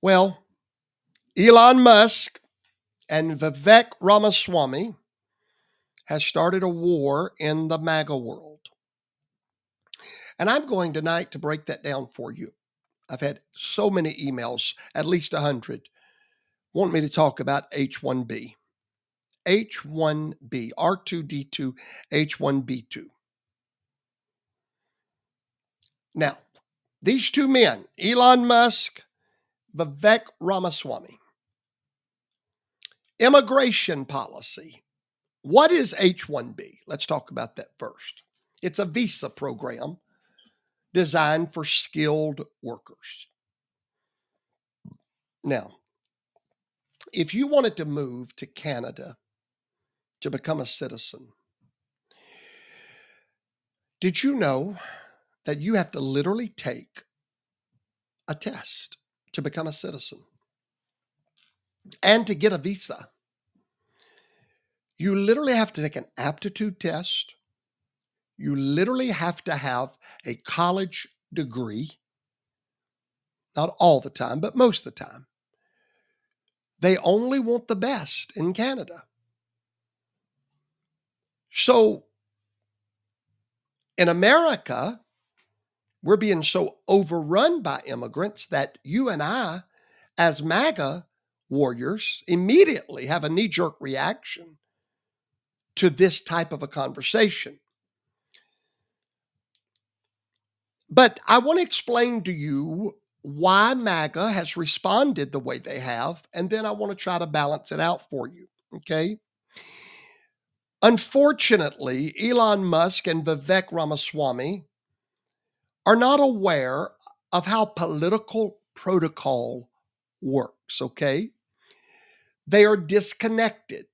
Well, Elon Musk and Vivek Ramaswamy has started a war in the Maga world. And I'm going tonight to break that down for you. I've had so many emails, at least 100, want me to talk about H-1B. H-1B, R2D2, H-1B2. Now, these two men, Elon Musk, Vivek Ramaswamy, immigration policy. What is H-1B? Let's talk about that first. It's a visa program designed for skilled workers. Now, if you wanted to move to Canada to become a citizen, did you know that you have to literally take a test to become a citizen? And to get a visa, you literally have to take an aptitude test. You literally have to have a college degree. Not all the time, but most of the time. They only want the best in Canada. So in America, we're being so overrun by immigrants that you and I, as MAGA warriors, immediately have a knee-jerk reaction to this type of a conversation. But I want to explain to you why MAGA has responded the way they have, and then I want to try to balance it out for you, okay? Unfortunately, Elon Musk and Vivek Ramaswamy are not aware of how political protocol works, okay? They are disconnected.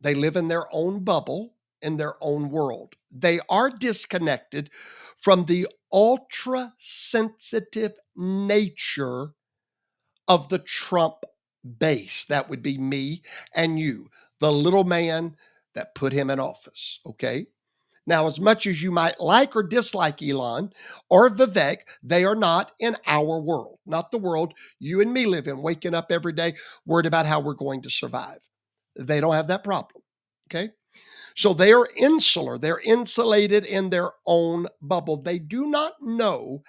They live in their own bubble, in their own world. They are disconnected from the ultra sensitive nature of the Trump base. That would be me and you, the little man that put him in office, okay? Now, as much as you might like or dislike Elon or Vivek, they are not in our world, not the world you and me live in, waking up every day worried about how we're going to survive. They don't have that problem, okay? So they are insular. They're insulated in their own bubble. They do not know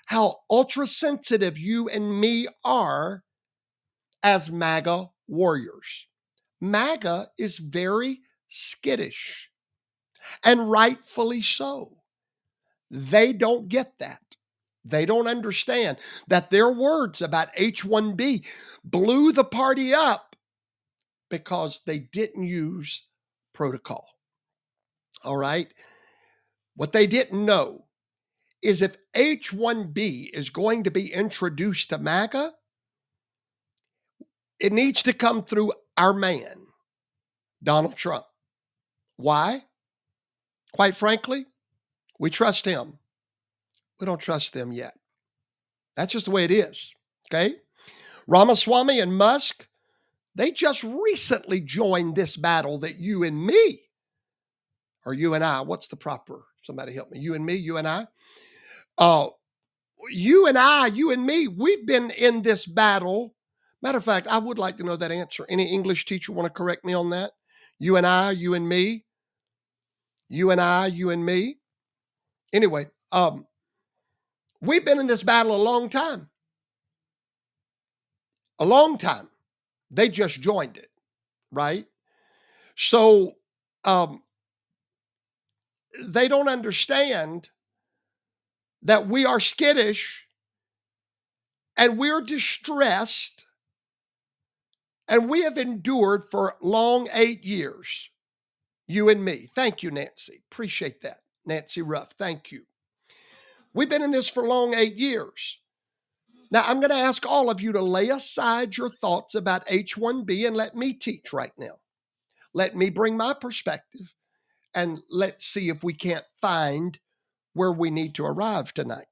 how ultra sensitive you and me are as MAGA warriors. MAGA is very skittish, and rightfully so. They don't get that. They don't understand that their words about H-1B blew the party up because they didn't use protocol. All right? What they didn't know is if H-1B is going to be introduced to MAGA, it needs to come through our man, Donald Trump. Why? Quite frankly, we trust him. We don't trust them yet. That's just the way it is, okay? Ramaswamy and Musk, they just recently joined this battle that you and me, or you and I, what's the proper, somebody help me, you and me, you and I? You and me, we've been in this battle. Matter of fact, I would like to know that answer. Any English teacher want to correct me on that? You and I, you and me, you and I, you and me. Anyway, we've been in this battle a long time. A long time. They just joined it, right? So they don't understand that we are skittish and we're distressed and we have endured for long 8 years. You and me. Thank you, Nancy. Appreciate that. Nancy Ruff, thank you. We've been in this for long 8 years. Now, I'm going to ask all of you to lay aside your thoughts about H-1B and let me teach right now. Let me bring my perspective and let's see if we can't find where we need to arrive tonight.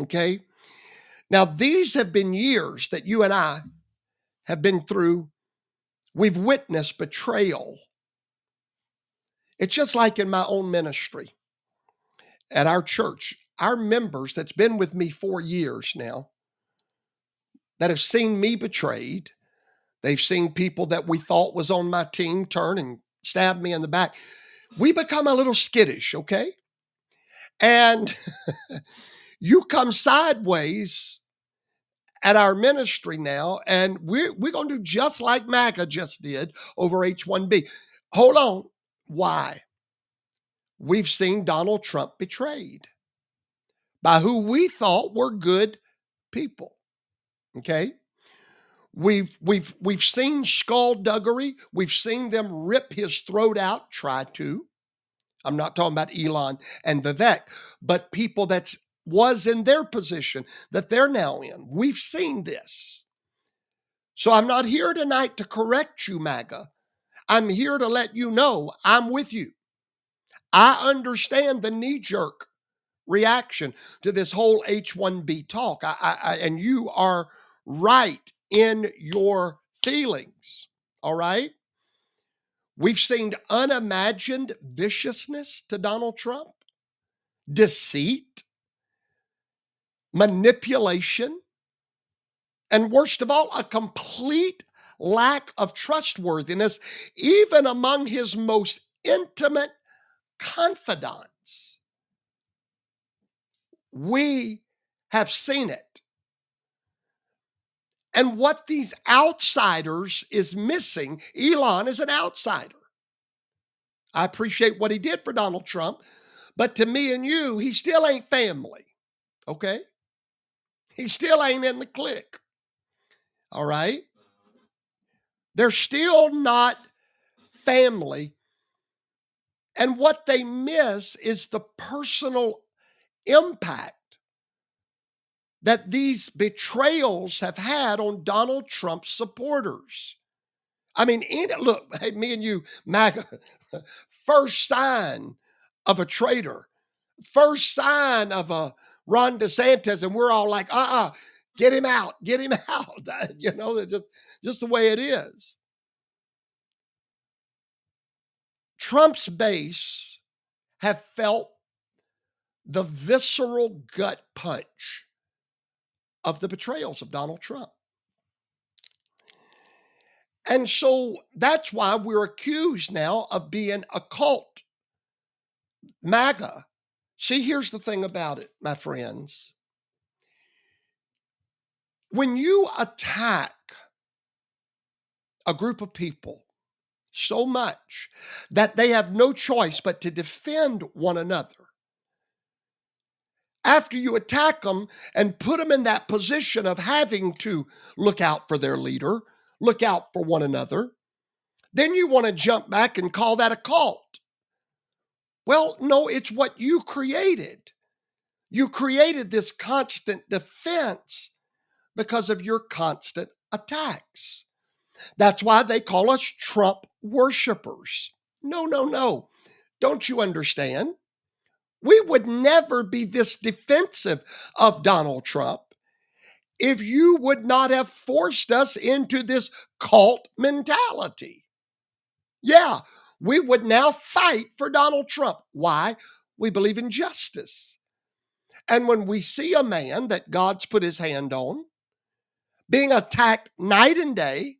Okay? Now, these have been years that you and I have been through. We've witnessed betrayal. It's just like in my own ministry at our church. Our members that's been with me 4 years now, that have seen me betrayed. They've seen people that we thought was on my team turn and stab me in the back. We become a little skittish, okay? And you come sideways at our ministry now, and we're going to do just like Maga just did over H-1B. Hold on. Why? We've seen Donald Trump betrayed by who we thought were good people. Okay? We've seen skullduggery. We've seen them rip his throat out, try to. I'm not talking about Elon and Vivek, but people that was in their position that they're now in. We've seen this. So I'm not here tonight to correct you, Maga. I'm here to let you know I'm with you. I understand the knee-jerk reaction to this whole H-1B talk. And you are right in your feelings. All right? We've seen unimagined viciousness to Donald Trump, deceit, manipulation, and worst of all, a complete lack of trustworthiness, even among his most intimate confidants. We have seen it. And what these outsiders is missing, Elon is an outsider. I appreciate what he did for Donald Trump, but to me and you, he still ain't family, okay? He still ain't in the clique, all right? They're still not family. And what they miss is the personal impact that these betrayals have had on Donald Trump's supporters. I mean, look, hey, me and you, Maga, first sign of a traitor, first sign of a Ron DeSantis, and we're all like, get him out, get him out. You know, just the way it is. Trump's base have felt the visceral gut punch of the betrayals of Donald Trump. And so that's why we're accused now of being a cult. MAGA. See, here's the thing about it, my friends. When you attack a group of people so much that they have no choice but to defend one another, after you attack them and put them in that position of having to look out for their leader, look out for one another, then you want to jump back and call that a cult. Well, no, it's what you created. You created this constant defense because of your constant attacks. That's why they call us Trump worshipers. No, no, no. Don't you understand? We would never be this defensive of Donald Trump if you would not have forced us into this cult mentality. Yeah, we would now fight for Donald Trump. Why? We believe in justice. And when we see a man that God's put his hand on being attacked night and day,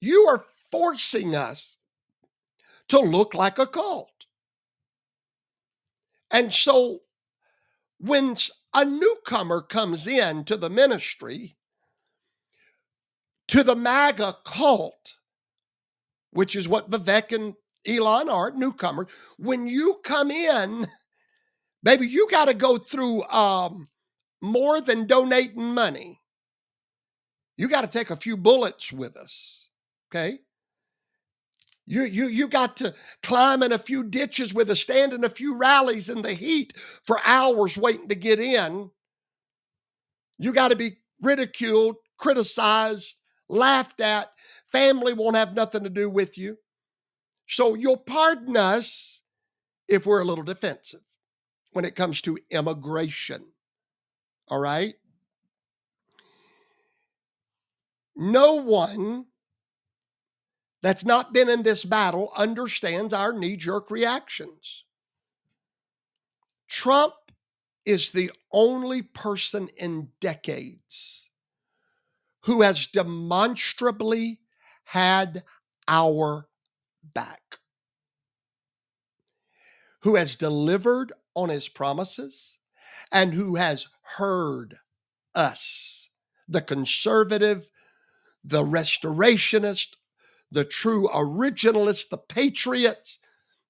you are forcing us to look like a cult. And so when a newcomer comes in to the ministry, to the MAGA cult, which is what Vivek and Elon are, newcomers, when you come in, baby, you got to go through more than donating money. You got to take a few bullets with us, okay? You got to climb in a few ditches with us, stand in a few rallies in the heat for hours waiting to get in. You got to be ridiculed, criticized, laughed at. Family won't have nothing to do with you. So you'll pardon us if we're a little defensive when it comes to immigration. All right? No one that's not been in this battle understands our knee-jerk reactions. Trump is the only person in decades who has demonstrably had our back, who has delivered on his promises, and who has heard us, the conservative, the restorationist, the true originalist, the patriots.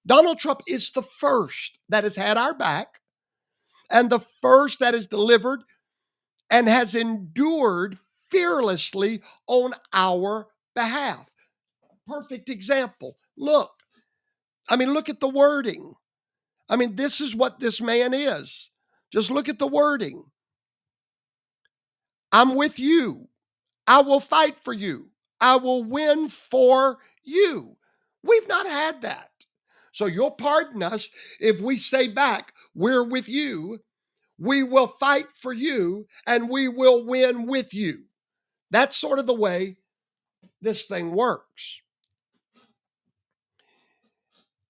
Donald Trump is the first that has had our back and the first that has delivered and has endured fearlessly on our behalf. Perfect example. Look at the wording. This is what this man is. Just look at the wording. I'm with you. I will fight for you. I will win for you. We've not had that. So you'll pardon us if we say back, we're with you, we will fight for you, and we will win with you. That's sort of the way this thing works.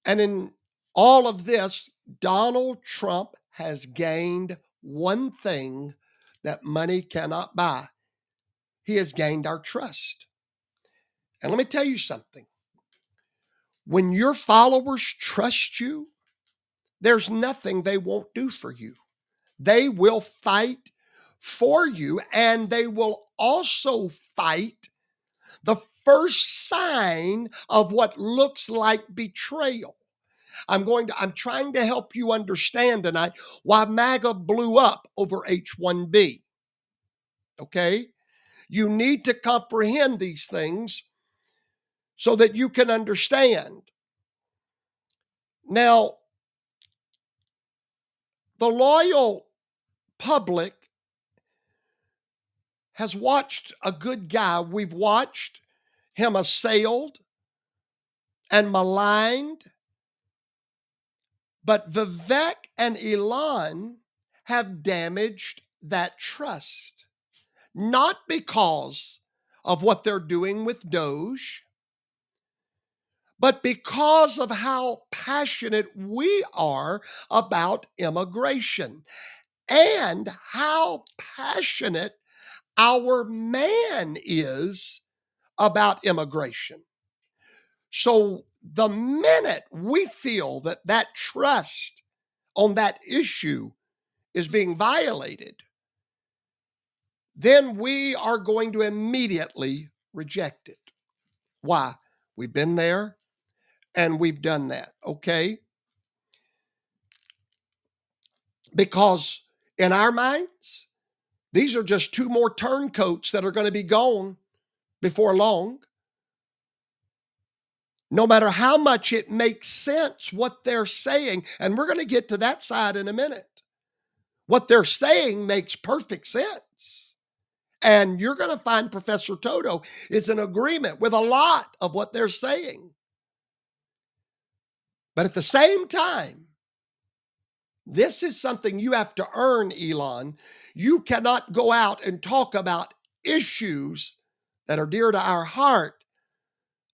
And in all of this, Donald Trump has gained one thing that money cannot buy. He has gained our trust. And let me tell you something. When your followers trust you, there's nothing they won't do for you. They will fight for you, and they will also fight the first sign of what looks like betrayal. I'm trying to help you understand tonight why Maga blew up over H-1B. Okay? You need to comprehend these things so that you can understand. Now, the loyal public has watched a good guy. We've watched him assailed and maligned. But Vivek and Elon have damaged that trust, not because of what they're doing with Doge, but because of how passionate we are about immigration and how passionate our man is about immigration. So the minute we feel that that trust on that issue is being violated, then we are going to immediately reject it. Why? We've been there and we've done that, okay? Because in our minds, these are just two more turncoats that are going to be gone before long. No matter how much it makes sense what they're saying, and we're going to get to that side in a minute. What they're saying makes perfect sense. And you're going to find Professor Toto is in agreement with a lot of what they're saying. But at the same time, this is something you have to earn, Elon. You cannot go out and talk about issues that are dear to our heart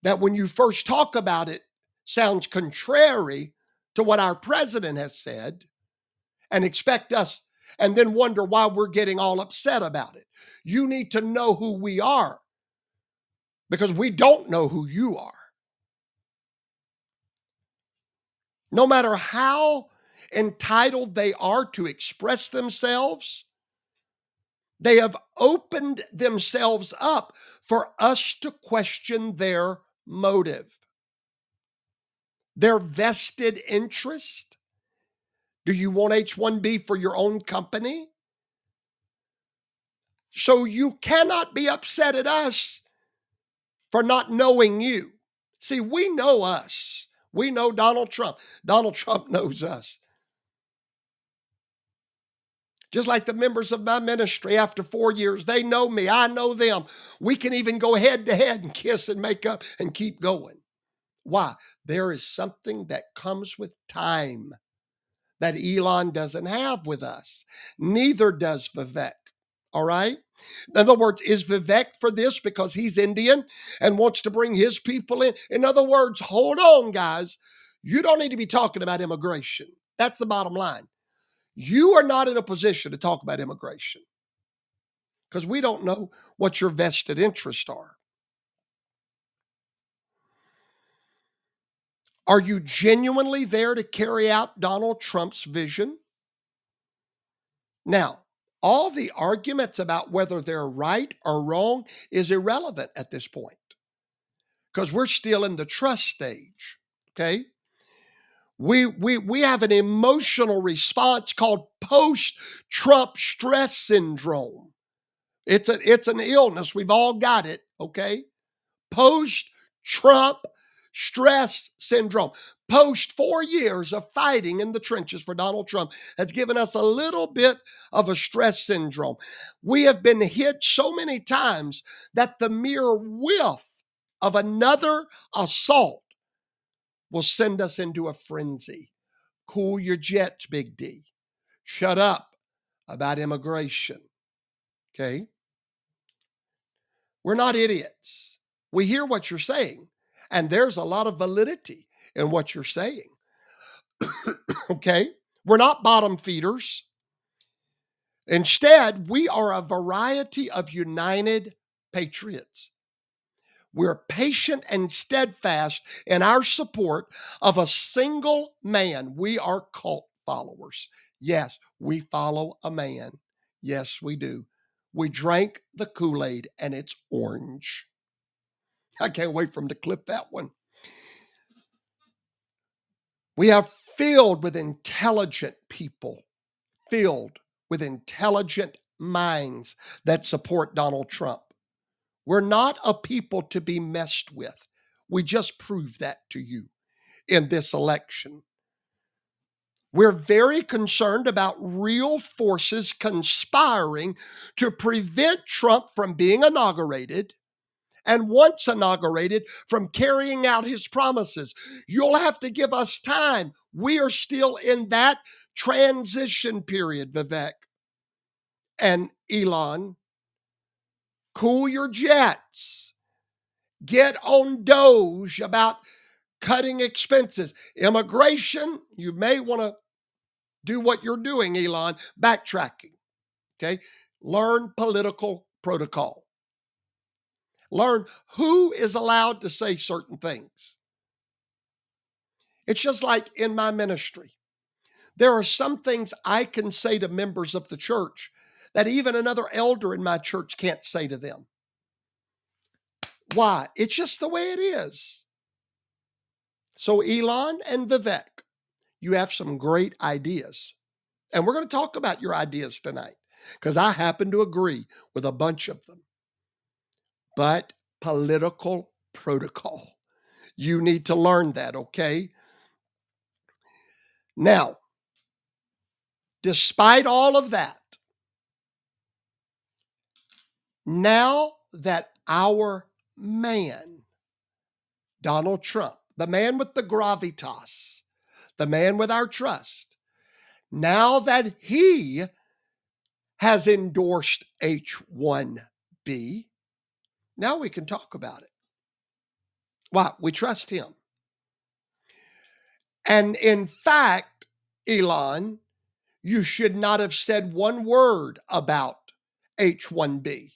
that when you first talk about it sounds contrary to what our president has said and expect us and then wonder why we're getting all upset about it. You need to know who we are because we don't know who you are. No matter how entitled they are to express themselves, they have opened themselves up for us to question their motive, their vested interest. Do you want H-1B for your own company? So you cannot be upset at us for not knowing you. See, we know us. We know Donald Trump. Donald Trump knows us. Just like the members of my ministry after 4 years, they know me. I know them. We can even go head to head and kiss and make up and keep going. Why? There is something that comes with time that Elon doesn't have with us. Neither does Vivek. All right? In other words, is Vivek for this because he's Indian and wants to bring his people in? In other words, hold on, guys. You don't need to be talking about immigration. That's the bottom line. You are not in a position to talk about immigration because we don't know what your vested interests are. Are you genuinely there to carry out Donald Trump's vision? Now, all the arguments about whether they're right or wrong is irrelevant at this point because we're still in the trust stage. Okay. We have an emotional response called post-Trump stress syndrome. It's an illness. We've all got it. Okay. Post-Trump stress syndrome. Post 4 years of fighting in the trenches for Donald Trump has given us a little bit of a stress syndrome. We have been hit so many times that the mere whiff of another assault will send us into a frenzy. Cool your jets, Big D. Shut up about immigration. Okay? We're not idiots. We hear what you're saying, and there's a lot of validity in what you're saying. Okay? We're not bottom feeders. Instead, we are a variety of united patriots. We're patient and steadfast in our support of a single man. We are cult followers. Yes, we follow a man. Yes, we do. We drank the Kool-Aid and it's orange. I can't wait for him to clip that one. We are filled with intelligent people, filled with intelligent minds that support Donald Trump. We're not a people to be messed with. We just proved that to you in this election. We're very concerned about real forces conspiring to prevent Trump from being inaugurated, and once inaugurated, from carrying out his promises. You'll have to give us time. We are still in that transition period, Vivek and Elon. Cool your jets. Get on Doge about cutting expenses. Immigration, you may want to do what you're doing, Elon, backtracking. Okay. Learn political protocol. Learn who is allowed to say certain things. It's just like in my ministry. There are some things I can say to members of the church that even another elder in my church can't say to them. Why? It's just the way it is. So Elon and Vivek, you have some great ideas. And we're going to talk about your ideas tonight because I happen to agree with a bunch of them. But political protocol, you need to learn that, okay? Now, despite all of that, now that our man, Donald Trump, the man with the gravitas, the man with our trust, now that he has endorsed H-1B, now we can talk about it. Why? We trust him. And in fact, Elon, you should not have said one word about H-1B.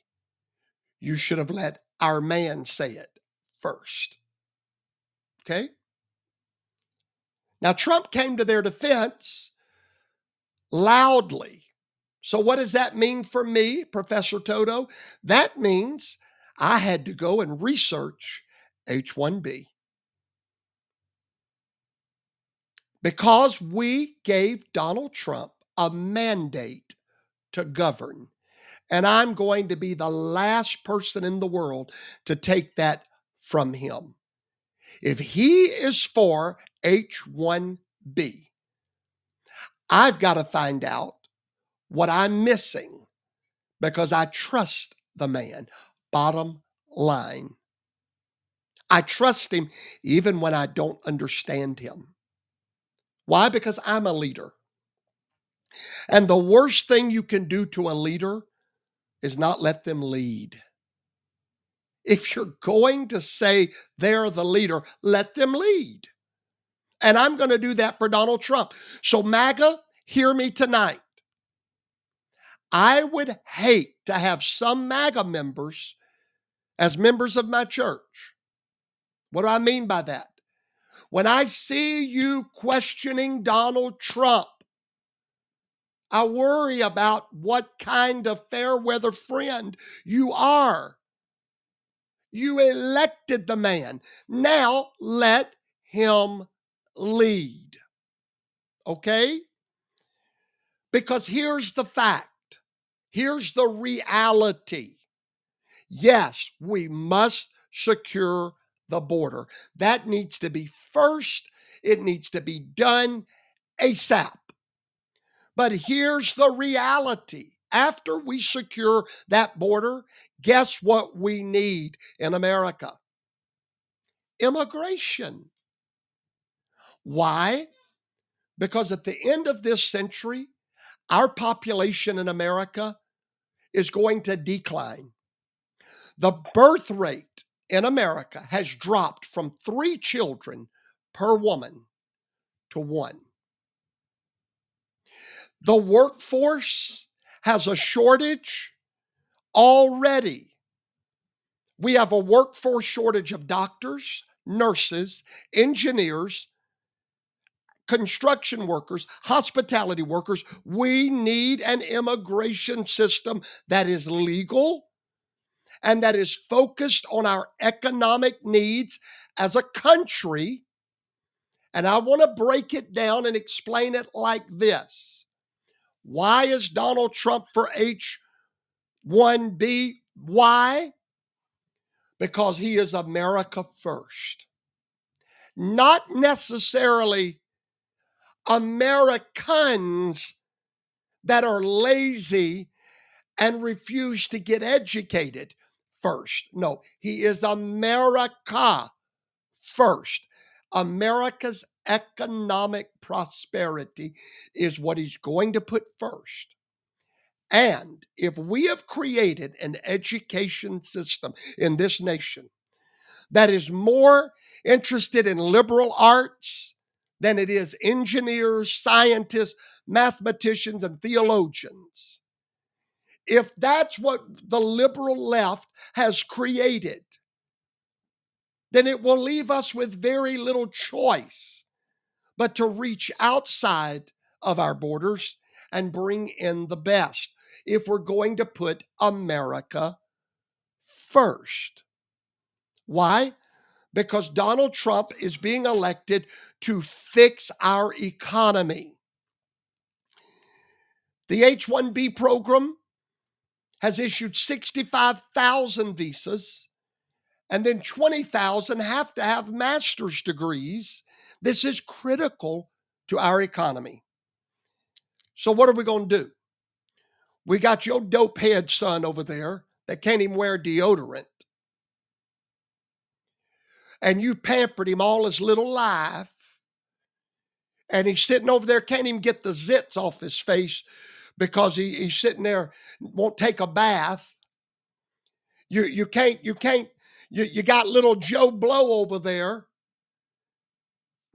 You should have let our man say it first. Okay? Now, Trump came to their defense loudly. So what does that mean for me, Professor Toto? That means I had to go and research H-1B. Because we gave Donald Trump a mandate to govern. And I'm going to be the last person in the world to take that from him. If he is for H-1B, I've got to find out what I'm missing because I trust the man. Bottom line. I trust him even when I don't understand him. Why? Because I'm a leader. And the worst thing you can do to a leader is not let them lead. If you're going to say they're the leader, let them lead. And I'm going to do that for Donald Trump. So MAGA, hear me tonight. I would hate to have some MAGA members as members of my church. What do I mean by that? When I see you questioning Donald Trump, I worry about what kind of fair weather friend you are. You elected the man. Now let him lead. Okay? Because here's the fact. Here's the reality. Yes, we must secure the border. That needs to be first. It needs to be done ASAP. But here's the reality. After we secure that border, guess what we need in America? Immigration. Why? Because at the end of this century, our population in America is going to decline. The birth rate in America has dropped from 3 children per woman to 1. The workforce has a shortage already. We have a workforce shortage of doctors, nurses, engineers, construction workers, hospitality workers. We need an immigration system that is legal and that is focused on our economic needs as a country. And I want to break it down and explain it like this. Why is Donald Trump for H-1B? Why? Because he is America first. Not necessarily Americans that are lazy and refuse to get educated first. No, he is America first. America's economic prosperity is what he's going to put first. And if we have created an education system in this nation that is more interested in liberal arts than it is engineers, scientists, mathematicians, and theologians, if that's what the liberal left has created, then it will leave us with very little choice but to reach outside of our borders and bring in the best if we're going to put America first. Why? Because Donald Trump is being elected to fix our economy. The H-1B program has issued 65,000 visas, and then 20,000 have to have master's degrees. This is critical to our economy. So what are we going to do? We got your dope head son over there that can't even wear deodorant. And you pampered him all his little life. And he's sitting over there, can't even get the zits off his face because he's sitting there, won't take a bath. You got little Joe Blow over there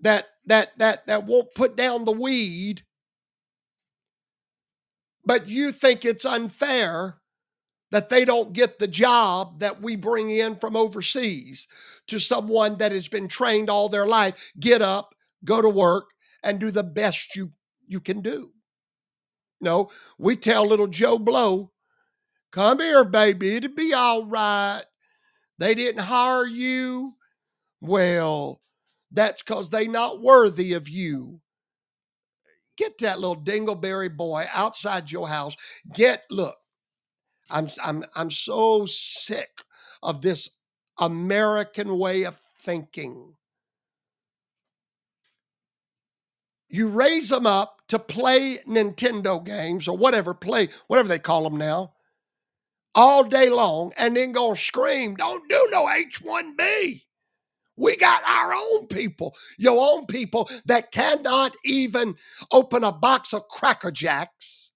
that won't put down the weed. But you think it's unfair that they don't get the job that we bring in from overseas to someone that has been trained all their life. Get up, go to work, and do the best you can do. No, we tell little Joe Blow, come here, baby, it'll be all right. They didn't hire you. Well, that's because they not worthy of you. Get that little dingleberry boy outside your house. Look, I'm so sick of this American way of thinking. You raise them up to play Nintendo games or whatever they call them now, all day long, and then go scream, don't do no H-1B. We got our own people, your own people that cannot even open a box of Cracker Jacks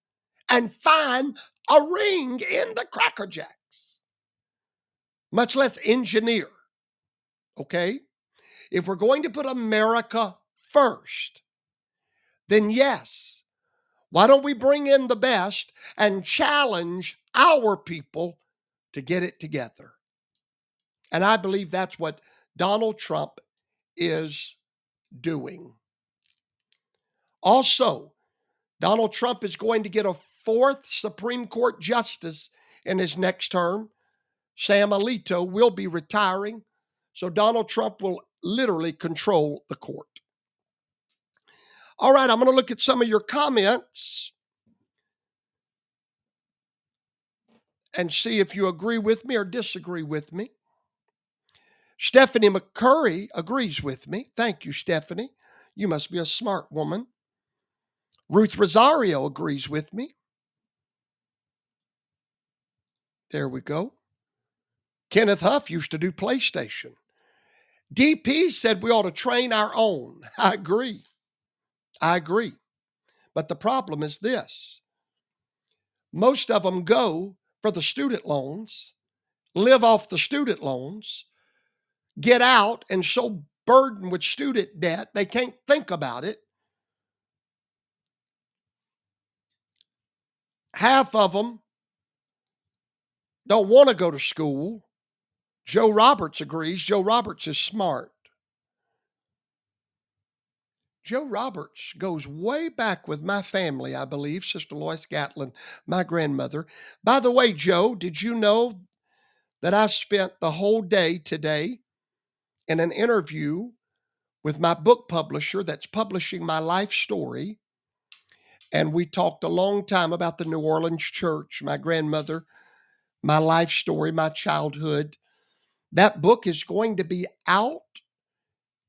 and find a ring in the Cracker Jacks, much less engineer. Okay? If we're going to put America first, then yes, Why don't we bring in the best and challenge our people to get it together? And I believe that's what Donald Trump is doing. Also, Donald Trump is going to get a fourth Supreme Court justice in his next term. Sam Alito will be retiring. So Donald Trump will literally control the court. All right, I'm going to look at some of your comments and see if you agree with me or disagree with me. Stephanie McCurry agrees with me. Thank you, Stephanie. You must be a smart woman. Ruth Rosario agrees with me. There we go. Kenneth Huff used to do PlayStation. DP said we ought to train our own. I agree. But the problem is this. Most of them go for the student loans, live off the student loans, get out and so burdened with student debt, they can't think about it. Half of them don't want to go to school. Joe Roberts agrees. Joe Roberts is smart. Joe Roberts goes way back with my family, I believe, Sister Lois Gatlin, my grandmother. By the way, Joe, did you know that I spent the whole day today in an interview with my book publisher that's publishing my life story? And we talked a long time about the New Orleans church, my grandmother, my life story, my childhood. That book is going to be out.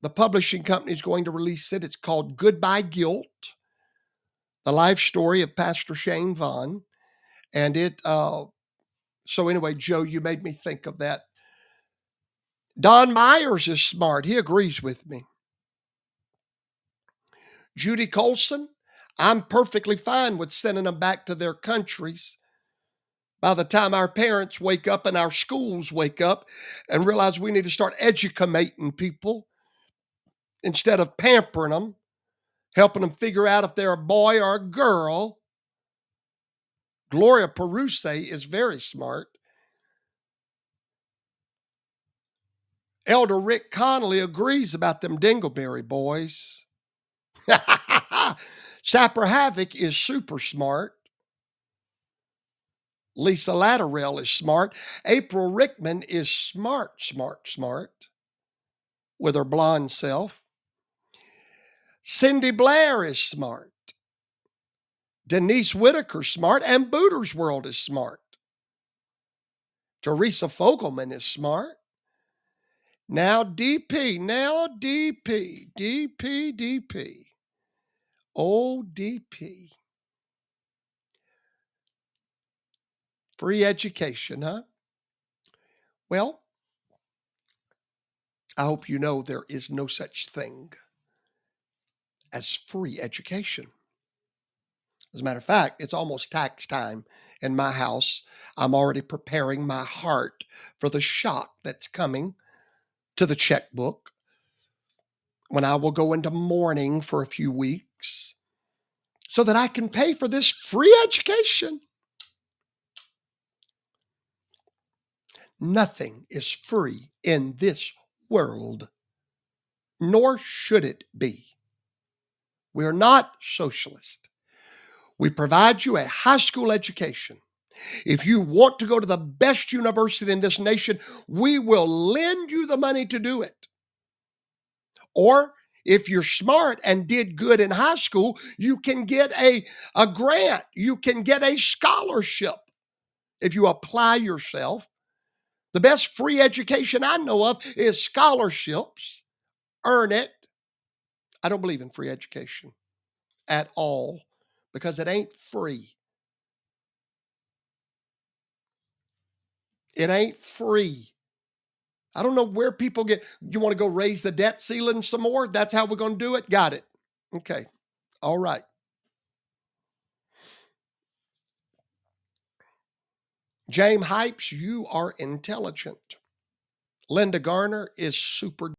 The publishing company is going to release it. It's called Goodbye Guilt, the life story of Pastor Shane Vaughn. And so anyway, Joe, you made me think of that. Don Myers is smart. He agrees with me. Judy Colson, I'm perfectly fine with sending them back to their countries. By the time our parents wake up and our schools wake up and realize we need to start educating people instead of pampering them, helping them figure out if they're a boy or a girl. Gloria Peruse is very smart. Elder Rick Connolly agrees about them Dingleberry boys. Sapper Havoc is super smart. Lisa Latterell is smart. April Rickman is smart with her blonde self. Cindy Blair is smart. Denise Whitaker smart, and Booter's World is smart. Teresa Fogelman is smart. Now DP. Oh, DP. Free education, huh? Well, I hope you know there is no such thing as free education. As a matter of fact, it's almost tax time in my house. I'm already preparing my heart for the shock that's coming to the checkbook when I will go into mourning for a few weeks so that I can pay for this free education. Nothing is free in this world, nor should it be. We are not socialist. We provide you a high school education. If you want to go to the best university in this nation, we will lend you the money to do it. Or if you're smart and did good in high school, you can get a grant. You can get a scholarship if you apply yourself. The best free education I know of is scholarships. Earn it. I don't believe in free education at all because it ain't free. It ain't free. I don't know where people get, you want to go raise the debt ceiling some more? That's how we're going to do it? Got it. Okay. All right. James Hypes, you are intelligent. Linda Garner is super